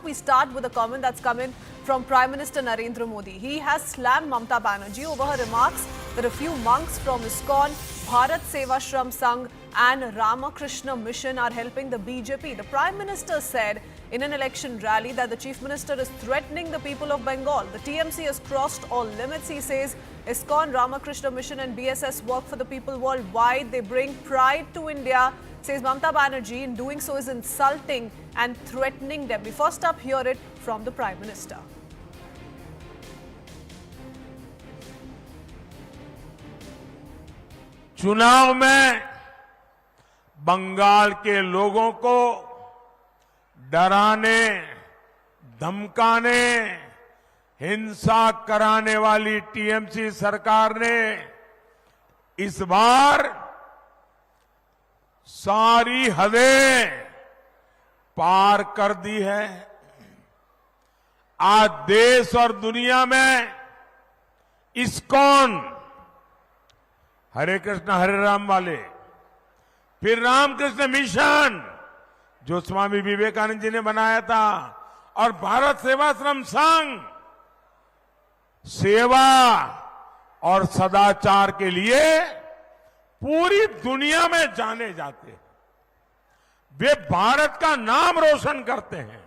We start with a comment that's coming from Prime Minister Narendra Modi. He has slammed Mamta Banerjee over her remarks that a few monks from ISKCON, Bharat Sevashram Sangh and Ramakrishna Mission are helping the BJP. The Prime Minister said in an election rally that the Chief Minister is threatening the people of Bengal. The TMC has crossed all limits, he says. ISKCON, Ramakrishna Mission and BSS work for the people worldwide. They bring pride to India, says Mamta Banerjee. In doing so is insulting and threatening them. We first up hear it from the Prime Minister. चुनाव में बंगाल के लोगों को डराने, धमकाने, हिंसा कराने वाली टीएमसी सरकार ने इस बार सारी हदें पार कर दी है। आज देश और दुनिया में ISKCON, हरे कृष्ण हरे राम वाले, फिर रामकृष्ण मिशन जो स्वामी विवेकानंद जी ने बनाया था, और भारत सेवाश्रम संघ सेवा और सदाचार के लिए पूरी दुनिया में जाने जाते हैं। वे भारत का नाम रोशन करते हैं।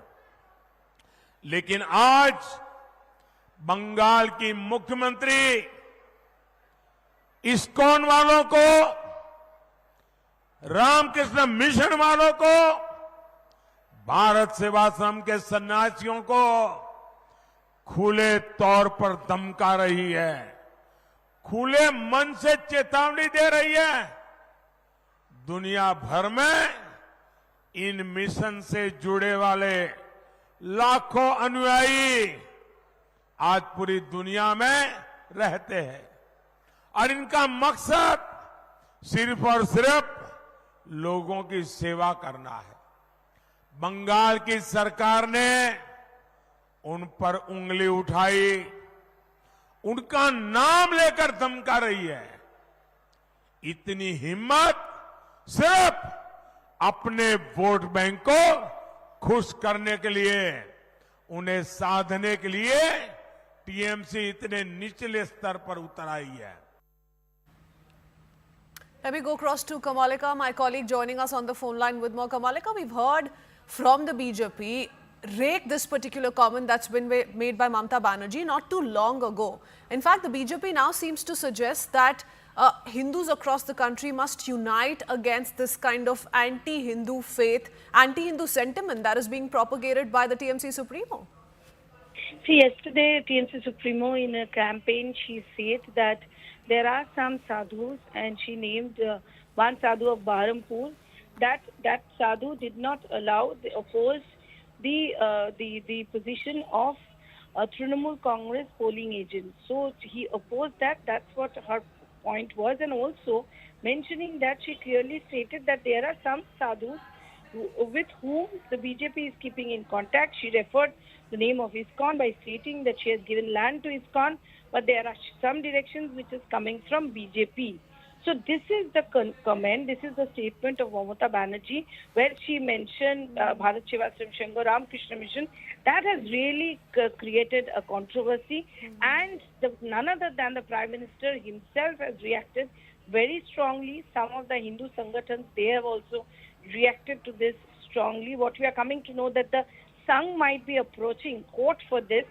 लेकिन आज बंगाल की मुख्यमंत्री ISKCON वालों को, रामकृष्ण मिशन वालों को, भारत सेवाश्रम के सन्यासियों को खुले तौर पर धमका रही है, खुले मन से चेतावनी दे रही है। दुनिया भर में इन मिशन से जुड़े वाले लाखों अनुयायी आज पूरी दुनिया में रहते हैं और इनका मकसद सिर्फ और सिर्फ लोगों की सेवा करना है। बंगाल की सरकार ने उन पर उंगली उठाई, उनका नाम लेकर धमका रही है। इतनी हिम्मत सिर्फ अपने वोट बैंक को खुश करने के लिए, उन्हें साधने के लिए टीएमसी इतने निचले स्तर पर उतर आई है। Let me go across to Kamalika, my colleague joining us on the phone line with more. Kamalika, we've heard from the BJP rake this particular comment that's been made by Mamta Banerjee not too long ago. In fact, the BJP now seems to suggest that Hindus across the country must unite against this kind of anti-Hindu faith, anti-Hindu sentiment that is being propagated by the TMC Supremo. See, yesterday, TMC Supremo in a campaign, she said that there are some sadhus, and she named one sadhu of Baharampur. That sadhu did not oppose the position of Trinamool Congress polling agent. So he opposed that. That's what her point was, and also mentioning that she clearly stated that there are some sadhus with whom the BJP is keeping in contact. She referred the name of ISKCON by stating that she has given land to ISKCON, but there are some directions which is coming from BJP. So this is the comment, this is the statement of Mamata Banerjee, where she mentioned Bharat Sevashram Sangh, Ramakrishna Mission. That has really created a controversy, and none other than the Prime Minister himself has reacted very strongly. Some of the Hindu Sangatans, they have also reacted to this strongly. What we are coming to know that the Sangh might be approaching court for this,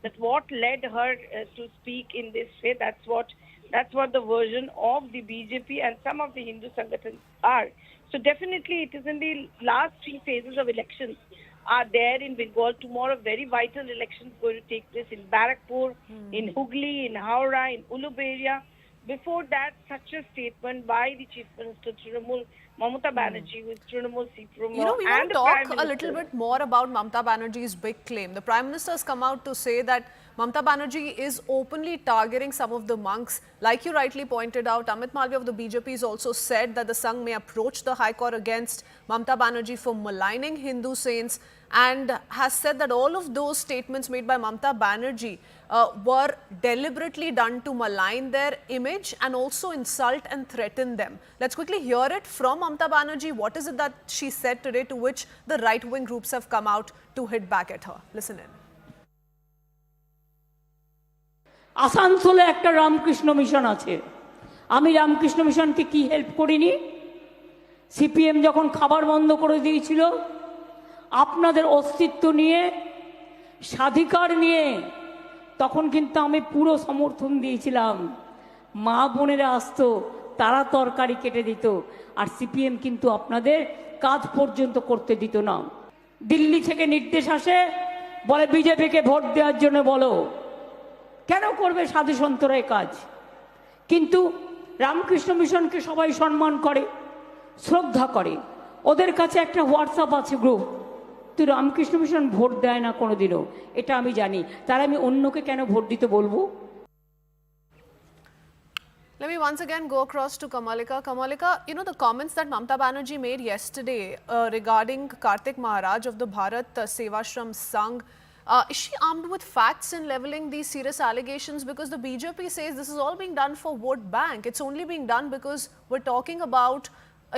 that what led her to speak in this way, that's what the version of the BJP and some of the Hindu Sangatans are. So definitely it is in the last 3 phases of elections are there in Bengal. Tomorrow very vital elections going to take place in Barakpur, in Hooghly, in Howrah, in Uluberia. Before that, such a statement by the Chief Minister Trinamool, Mamata Banerjee, who is Trinamool Supremo, we want to talk a little bit more about Mamata Banerjee's big claim. The Prime Minister has come out to say that Mamta Banerjee is openly targeting some of the monks. Like you rightly pointed out, Amit Malviya of the BJP has also said that the Sangh may approach the High Court against Mamta Banerjee for maligning Hindu saints, and has said that all of those statements made by Mamta Banerjee were deliberately done to malign their image and also insult and threaten them. Let's quickly hear it from Mamta Banerjee. What is it that she said today, to which the right-wing groups have come out to hit back at her? Listen in. আসানসোলে একটা Ramakrishna mission আছে। আমি রামকৃষ্ণ মিশনকে কি help করিনি? CPM যখন খাবার বন্ধ করে দিয়েছিল, আপনাদের অস্তিত্ব নিয়ে, স্বাধিকার নিয়ে, তখন কিন্তু আমি পুরো সমর্থন দিয়েছিলাম। মা বোনেরা আসতো, তারা তরকারি কেটে দিত, আর সিপিএম কিন্তু আপনাদের কাজ পর্যন্ত করতে দিত না। দিল্লি থেকে নির্দেশ আসে, বলে বিজেপিকে ভোট দেওয়ার জন্য বলো। কেন করবে সাধু সন্তরা এই কাজ? কিন্তু রামকৃষ্ণ মিশনকে সবাই সম্মান করে, শ্রদ্ধা করে। ওদের কাছে একটা হোয়াটসঅ্যাপ আছে গ্রুপ, তো রামকৃষ্ণ মিশন ভোট দেয় না কোনোদিনও, এটা আমি জানি। তারা আমি অন্যকে কেন ভোট দিতে বলবো? Let me once again go across to Kamalika. Kamalika, you know, the comments that Mamta Banerjee made yesterday regarding Kartik Maharaj of the Bharat Sevashram Sangh, is she armed with facts in leveling these serious allegations? Because the BJP says this is all being done for vote bank. It's only being done because we're talking about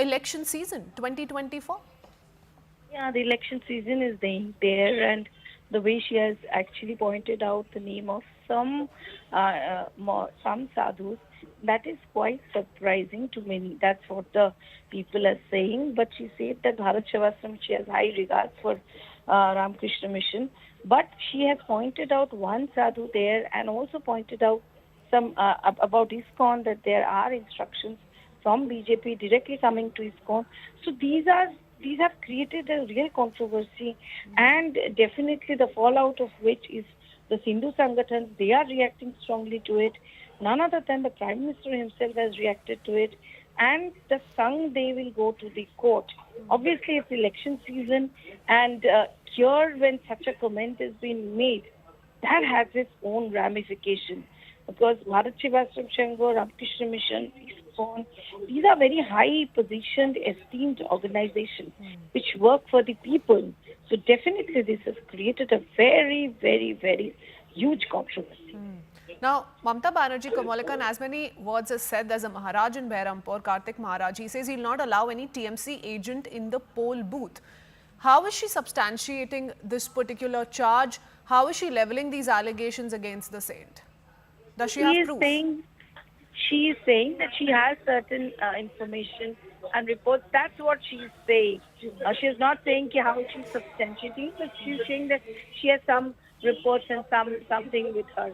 election season 2024. Yeah, the election season is there, and the way she has actually pointed out the name of some sadhus, that is quite surprising to many. That's what the people are saying. But she said that Bharat Sevashram, she has high regards for Ramakrishna Mission. But she has pointed out one sadhu there, and also pointed out some about ISKCON, that there are instructions from BJP directly coming to ISKCON. So these have created a real controversy, and definitely the fallout of which is the Hindu Sangatans. They are reacting strongly to it. None other than the Prime Minister himself has reacted to it, and the Sangh, they will go to the court. Obviously, it's election season, and here when such a comment has been made, that has its own ramification, because Bharat Sevashram Sangh, Ramakrishna Mission, ISKCON, these are very high positioned, esteemed organizations which work for the people. So definitely this has created a very, very, very huge controversy. Now, Mamta Banerjee, Kamalika, in as many words as said, there's a Maharaj in Behrampur, Kartik Maharaj. He says he'll not allow any TMC agent in the poll booth. How is she substantiating this particular charge? How is she leveling these allegations against the saint? Does she have proof? She is saying that she has certain information and reports. That's what she is saying. She is not saying how she's substantiating, but she's saying that she has some reports and something with her.